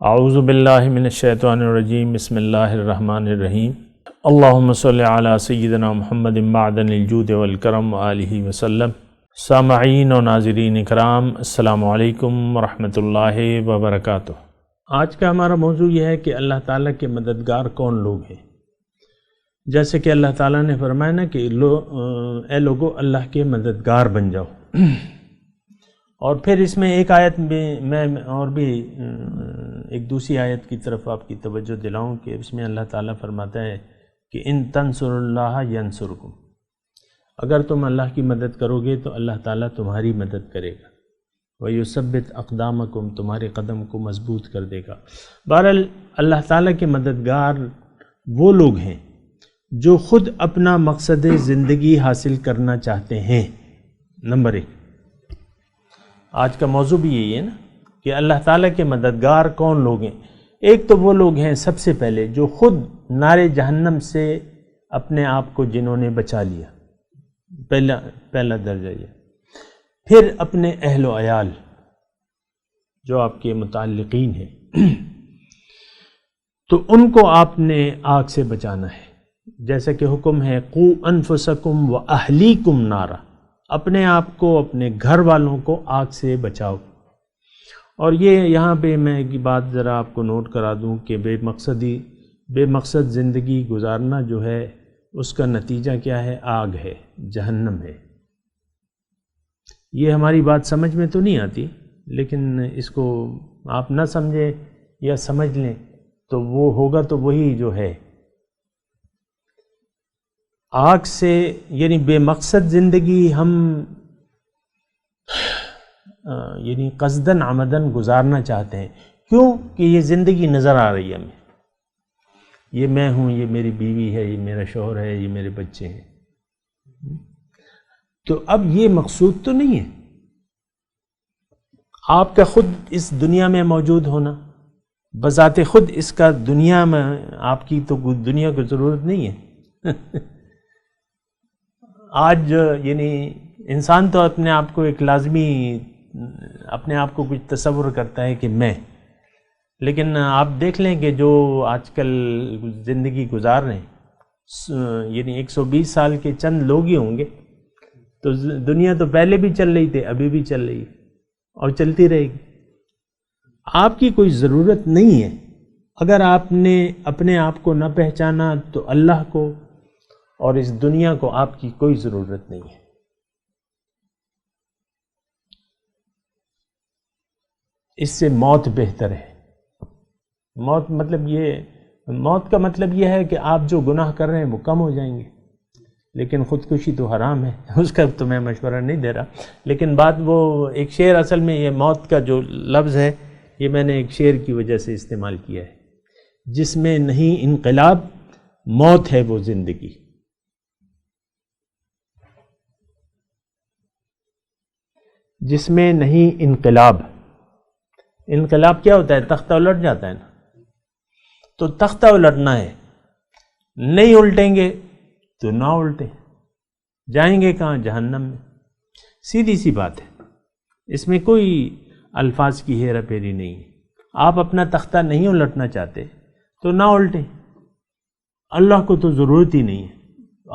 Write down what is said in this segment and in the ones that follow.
اعوذ باللہ من الشیطان الرجیم، بسم اللہ الرحمن الرحیم۔ اللہم صلی علی سیدنا محمد معدن الجود والکرم وآلہ وسلم۔ سامعین و ناظرین اکرام، السلام علیکم ورحمۃ اللہ وبرکاتہ۔ آج کا ہمارا موضوع یہ ہے کہ اللہ تعالیٰ کے مددگار کون لوگ ہیں۔ جیسے کہ اللہ تعالیٰ نے فرمایا نا کہ اے لوگو اللہ کے مددگار بن جاؤ، اور پھر اس میں ایک آیت میں اور بھی ایک دوسری آیت کی طرف آپ کی توجہ دلاؤں کہ اس میں اللہ تعالیٰ فرماتا ہے کہ ان تنصروا اللہ ینصرکم، اگر تم اللہ کی مدد کرو گے تو اللہ تعالیٰ تمہاری مدد کرے گا، وَيُثَبِّتْ أَقْدَامَكُمْ، تمہارے قدم کو مضبوط کر دے گا۔ بہرحال اللہ تعالیٰ کے مددگار وہ لوگ ہیں جو خود اپنا مقصد زندگی حاصل کرنا چاہتے ہیں۔ نمبر ایک، آج کا موضوع بھی یہی ہے نا کہ اللہ تعالیٰ کے مددگار کون لوگ ہیں۔ ایک تو وہ لوگ ہیں سب سے پہلے جو خود نار جہنم سے اپنے آپ کو جنہوں نے بچا لیا، پہلا درجہ یہ۔ پھر اپنے اہل و عیال جو آپ کے متعلقین ہیں، تو ان کو آپ نے آگ سے بچانا ہے، جیسا کہ حکم ہے قُوا أَنفُسَكُمْ وَأَهْلِيكُمْ نَارًا، اپنے آپ کو اپنے گھر والوں کو آگ سے بچاؤ۔ اور یہ یہاں پہ میں ایک بات ذرا آپ کو نوٹ کرا دوں کہ بے مقصد زندگی گزارنا جو ہے اس کا نتیجہ کیا ہے؟ آگ ہے، جہنم ہے۔ یہ ہماری بات سمجھ میں تو نہیں آتی، لیکن اس کو آپ نہ سمجھیں یا سمجھ لیں تو وہ ہوگا تو وہی جو ہے آگ سے، یعنی بے مقصد زندگی ہم یعنی قصداً عمداً گزارنا چاہتے ہیں۔ کیوں کہ یہ زندگی نظر آ رہی ہے ہمیں، یہ میں ہوں، یہ میری بیوی ہے، یہ میرا شوہر ہے، یہ میرے بچے ہیں، تو اب یہ مقصود تو نہیں ہے آپ کا خود اس دنیا میں موجود ہونا، بذات خود اس کا دنیا میں آپ کی تو دنیا کو ضرورت نہیں ہے۔ آج یعنی انسان تو اپنے آپ کو ایک لازمی، اپنے آپ کو کچھ تصور کرتا ہے کہ میں، لیکن آپ دیکھ لیں کہ جو آج کل زندگی گزار رہے ہیں، یعنی 120 سال کے چند لوگ ہی ہوں گے، تو دنیا تو پہلے بھی چل رہی تھی، ابھی بھی چل رہی ہے اور چلتی رہے گی۔ آپ کی کوئی ضرورت نہیں ہے۔ اگر آپ نے اپنے آپ کو نہ پہچانا تو اللہ کو اور اس دنیا کو آپ کی کوئی ضرورت نہیں ہے۔ اس سے موت بہتر ہے۔ موت کا مطلب یہ ہے کہ آپ جو گناہ کر رہے ہیں وہ کم ہو جائیں گے، لیکن خودکشی تو حرام ہے، اس کا تو میں مشورہ نہیں دے رہا، لیکن بات وہ ایک شعر، اصل میں یہ موت کا جو لفظ ہے یہ میں نے ایک شعر کی وجہ سے استعمال کیا ہے، جس میں نہیں انقلاب موت ہے وہ زندگی۔ جس میں نہیں انقلاب کیا ہوتا ہے؟ تختہ الٹ جاتا ہے نا، تو تختہ الٹنا ہے، نہیں الٹیں گے تو نہ الٹیں، جائیں گے کہاں؟ جہنم میں۔ سیدھی سی بات ہے، اس میں کوئی الفاظ کی ہیرا پھیری نہیں ہے۔ آپ اپنا تختہ نہیں الٹنا چاہتے تو نہ الٹیں، اللہ کو تو ضرورت ہی نہیں ہے،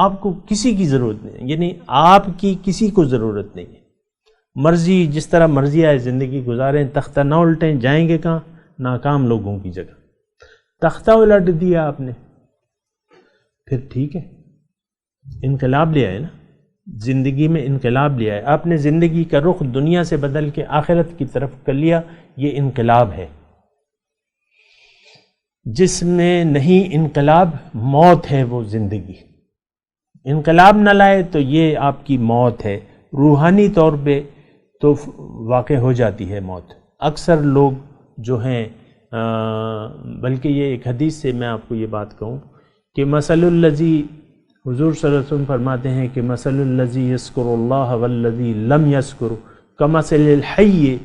آپ کو کسی کی ضرورت نہیں ہے، یعنی آپ کی کسی کو ضرورت نہیں ہے، مرضی جس طرح مرضی آئے زندگی گزاریں، تختہ نہ الٹیں، جائیں گے کہاں؟ ناکام لوگوں کی جگہ۔ تختہ الٹ دیا آپ نے، پھر ٹھیک ہے، انقلاب لے آئے نا، زندگی میں انقلاب لے آئے، آپ نے زندگی کا رخ دنیا سے بدل کے آخرت کی طرف کر لیا، یہ انقلاب ہے۔ جس میں نہیں انقلاب موت ہے وہ زندگی۔ انقلاب نہ لائے تو یہ آپ کی موت ہے، روحانی طور پہ تو واقع ہو جاتی ہے موت۔ اکثر لوگ جو ہیں بلکہ یہ ایک حدیث سے میں آپ کو یہ بات کہوں کہ مثل الذی، حضور صلی اللہ علیہ وسلم فرماتے ہیں کہ مثل الذی یذکر اللہ والذی لم یذکر کمثل الحی،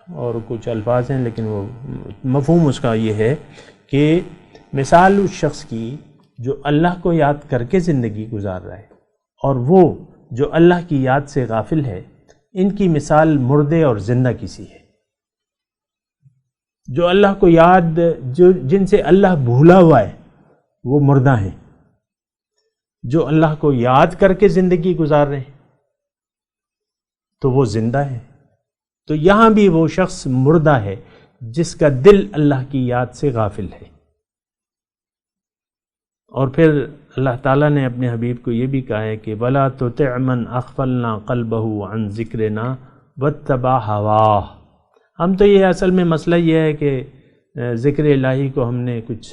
اور کچھ الفاظ ہیں لیکن وہ مفہوم اس کا یہ ہے کہ مثال اس شخص کی جو اللہ کو یاد کر کے زندگی گزار رہا ہے اور وہ جو اللہ کی یاد سے غافل ہے، ان کی مثال مردے اور زندہ کسی ہے۔ جو اللہ کو یاد جن سے اللہ بھولا ہوا ہے وہ مردہ ہیں، جو اللہ کو یاد کر کے زندگی گزار رہے ہیں تو وہ زندہ ہے۔ تو یہاں بھی وہ شخص مردہ ہے جس کا دل اللہ کی یاد سے غافل ہے۔ اور پھر اللہ تعالیٰ نے اپنے حبیب کو یہ بھی کہا ہے کہ وَلَا تُطِعْ مَنْ أَغْفَلْنَا قَلْبَهُ عَنْ ذِكْرِنَا وَاتَّبَعَ هَوَاهُ۔ ہم تو یہ اصل میں مسئلہ یہ ہے کہ ذکر الہی کو ہم نے کچھ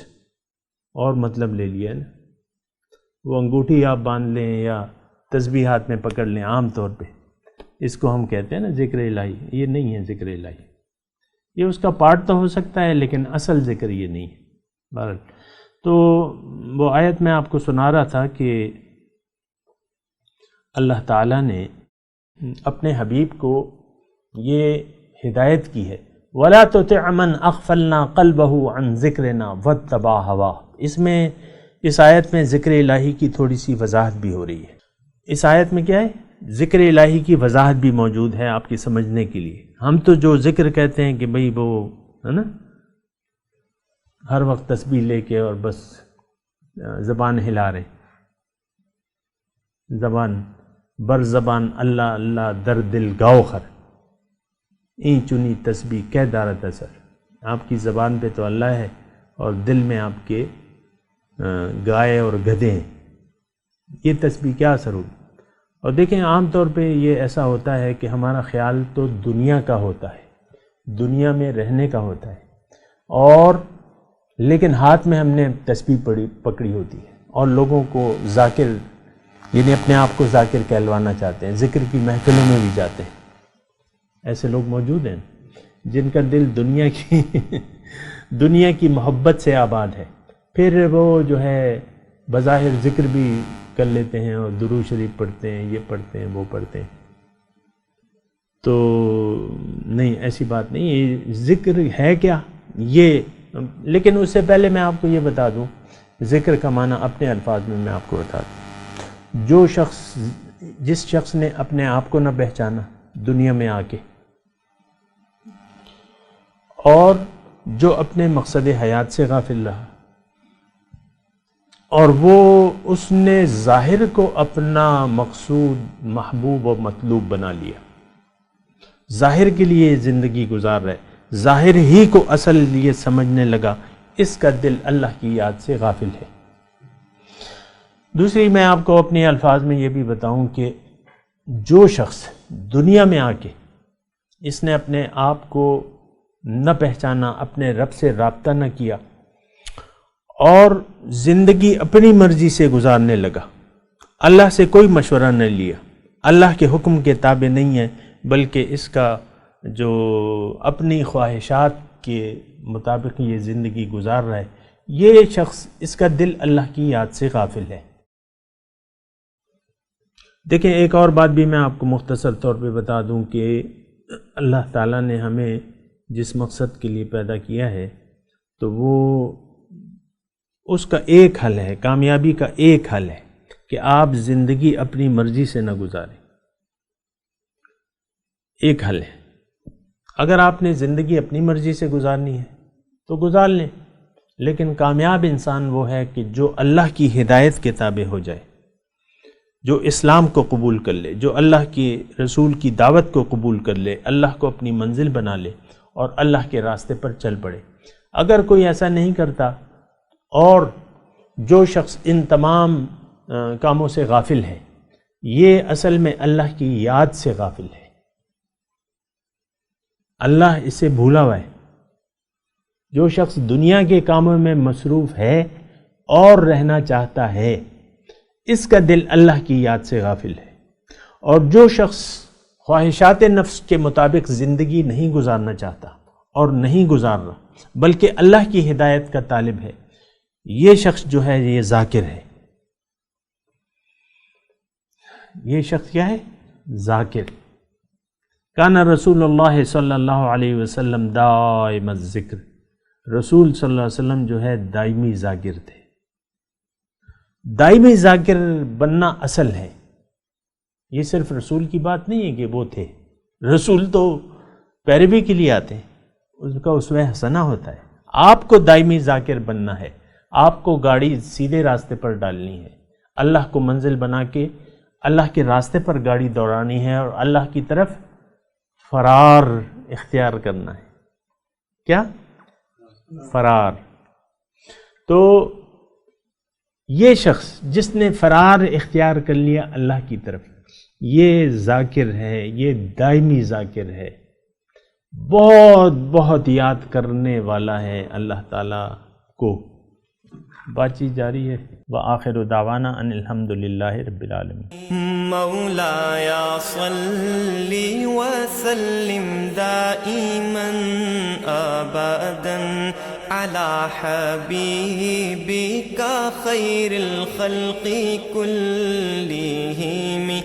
اور مطلب لے لیا ہے نا، وہ انگوٹھی آپ باندھ لیں یا تسبیح ہاتھ میں پکڑ لیں، عام طور پہ اس کو ہم کہتے ہیں نا ذکر الہی، یہ نہیں ہے ذکر الہی، یہ اس کا پارٹ تو ہو سکتا ہے لیکن اصل ذکر یہ نہیں ہے۔ بہرحال تو وہ آیت میں آپ کو سنا رہا تھا کہ اللہ تعالیٰ نے اپنے حبیب کو یہ ہدایت کی ہے وَلَا تُطِعْ مَنْ أَغْفَلْنَا قَلْبَهُ عَنْ ذِكْرِنَا وَاتَّبَعَ هَوَاهُ۔ اس آیت میں ذکر الہی کی تھوڑی سی وضاحت بھی ہو رہی ہے۔ اس آیت میں کیا ہے؟ ذکر الہی کی وضاحت بھی موجود ہے آپ کی سمجھنے کے لیے۔ ہم تو جو ذکر کہتے ہیں کہ بھئی وہ ہے نا ہر وقت تسبیح لے کے اور بس زبان ہلا رہے، زبان بر زبان اللہ اللہ در دل گاؤ خر، این چنی تسبیح کہہ دارت اثر۔ آپ کی زبان پہ تو اللہ ہے اور دل میں آپ کے گائے اور گدھے ہیں، یہ تسبیح کیا اثر ہوگی؟ اور دیکھیں عام طور پہ یہ ایسا ہوتا ہے کہ ہمارا خیال تو دنیا کا ہوتا ہے، دنیا میں رہنے کا ہوتا ہے، اور لیکن ہاتھ میں ہم نے تسبیح پکڑی ہوتی ہے اور لوگوں کو ذاکر یعنی اپنے آپ کو ذاکر کہلوانا چاہتے ہیں، ذکر کی محفلوں میں بھی جاتے ہیں۔ ایسے لوگ موجود ہیں جن کا دل دنیا کی محبت سے آباد ہے، پھر وہ جو ہے بظاہر ذکر بھی کر لیتے ہیں اور درود شریف پڑھتے ہیں، یہ پڑھتے ہیں، وہ پڑھتے ہیں۔ تو نہیں، ایسی بات نہیں، یہ ذکر ہے کیا یہ، لیکن اس سے پہلے میں آپ کو یہ بتا دوں، ذکر کا معنی اپنے الفاظ میں آپ کو بتا دوں۔ جس شخص نے اپنے آپ کو نہ پہچانا دنیا میں آ کے، اور جو اپنے مقصد حیات سے غافل رہا، اور وہ اس نے ظاہر کو اپنا مقصود محبوب و مطلوب بنا لیا، ظاہر کے لیے زندگی گزار رہے، ظاہر ہی کو اصل لیے سمجھنے لگا، اس کا دل اللہ کی یاد سے غافل ہے۔ دوسری میں آپ کو اپنے الفاظ میں یہ بھی بتاؤں کہ جو شخص دنیا میں آ کے اس نے اپنے آپ کو نہ پہچانا، اپنے رب سے رابطہ نہ کیا اور زندگی اپنی مرضی سے گزارنے لگا، اللہ سے کوئی مشورہ نہ لیا، اللہ کے حکم کے تابع نہیں ہے، بلکہ اس کا جو اپنی خواہشات کے مطابق یہ زندگی گزار رہا ہے، یہ شخص، اس کا دل اللہ کی یاد سے غافل ہے۔ دیکھیں ایک اور بات بھی میں آپ کو مختصر طور پہ بتا دوں کہ اللہ تعالیٰ نے ہمیں جس مقصد کے لیے پیدا کیا ہے تو وہ اس کا ایک حل ہے، کامیابی کا ایک حل ہے کہ آپ زندگی اپنی مرضی سے نہ گزاریں۔ ایک حل ہے، اگر آپ نے زندگی اپنی مرضی سے گزارنی ہے تو گزار لیں، لیکن کامیاب انسان وہ ہے کہ جو اللہ کی ہدایت کے تابع ہو جائے، جو اسلام کو قبول کر لے، جو اللہ کی رسول کی دعوت کو قبول کر لے، اللہ کو اپنی منزل بنا لے اور اللہ کے راستے پر چل پڑے۔ اگر کوئی ایسا نہیں کرتا اور جو شخص ان تمام کاموں سے غافل ہے، یہ اصل میں اللہ کی یاد سے غافل ہے، اللہ اسے بھولا ہوا ہے۔ جو شخص دنیا کے کاموں میں مصروف ہے اور رہنا چاہتا ہے، اس کا دل اللہ کی یاد سے غافل ہے، اور جو شخص خواہشات نفس کے مطابق زندگی نہیں گزارنا چاہتا اور نہیں گزار رہا بلکہ اللہ کی ہدایت کا طالب ہے، یہ شخص جو ہے یہ ذاکر ہے۔ یہ شخص کیا ہے؟ ذاکر۔ کان رسول اللہ صلی اللہ علیہ وسلم دائم الذکر، رسول صلی اللہ علیہ وسلم جو ہے دائمی ذاکر تھے۔ دائمی ذاکر بننا اصل ہے، یہ صرف رسول کی بات نہیں ہے کہ وہ تھے، رسول تو پیروی کے لیے آتے ہیں، اس کا اسوہ حسنہ ہوتا ہے. آپ کو دائمی ذاکر بننا ہے، آپ کو گاڑی سیدھے راستے پر ڈالنی ہے، اللہ کو منزل بنا کے اللہ کے راستے پر گاڑی دوڑانی ہے اور اللہ کی طرف فرار اختیار کرنا ہے. کیا؟ فرار. تو یہ شخص جس نے فرار اختیار کر لیا اللہ کی طرف، یہ ذاکر ہے، یہ دائمی ذاکر ہے، بہت بہت یاد کرنے والا ہے اللہ تعالیٰ کو. بات چیت جاری ہے. وآخر دعوانا ان الحمد للہ رب العالمین. مولاي صل وسلم دائما ابدا على حبيبك خير الخلق كلهم